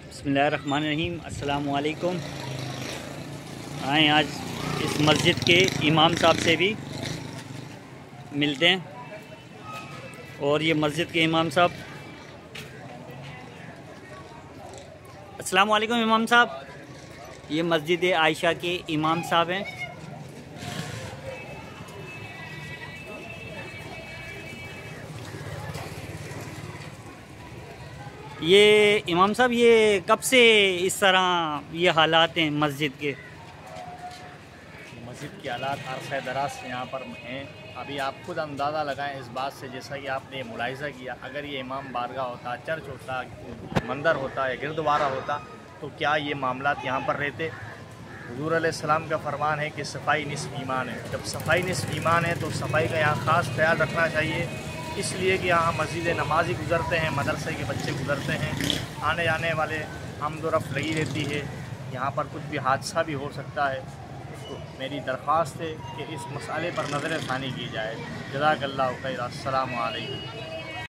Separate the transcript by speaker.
Speaker 1: बिस्मिल्लाहिर्रहमानिर्रहीम। अस्सलामु अलैकुम। आए आज इस मस्जिद के इमाम साहब से भी मिलते हैं। और ये मस्जिद के इमाम साहब, अस्सलामु अलैकुम इमाम साहब। ये मस्जिद आयशा के इमाम साहब हैं। ये इमाम साहब, ये कब से इस तरह ये हालात हैं मस्जिद के?
Speaker 2: मस्जिद के हालात अरसा दराज से यहाँ पर हैं। अभी आप खुद अंदाज़ा लगाएं इस बात से, जैसा कि आपने मुलाहिज़ा किया, अगर ये इमाम बारगाह होता, चर्च होता, मंदिर होता या गुरुद्वारा होता तो क्या ये मामलात यहाँ पर रहते। हुज़ूर अलैहिस्सलाम का फरमान है कि सफाई निस्फ़ ईमान है। जब सफाई निस्फ़ ईमान है तो सफाई का यहाँ ख़ास ख्याल रखना चाहिए, इसलिए कि यहाँ मस्जिद नमाजी गुज़रते हैं, मदरसे के बच्चे गुज़रते हैं, आने जाने वाले आमदोरफ़्त लगी रहती है। यहाँ पर कुछ भी हादसा भी हो सकता है। तो मेरी दरख्वास्त है कि इस मसाले पर नज़र षानी की जाए। जज़ाकल्लाहु खैर। अस्सलामु अलैकुम।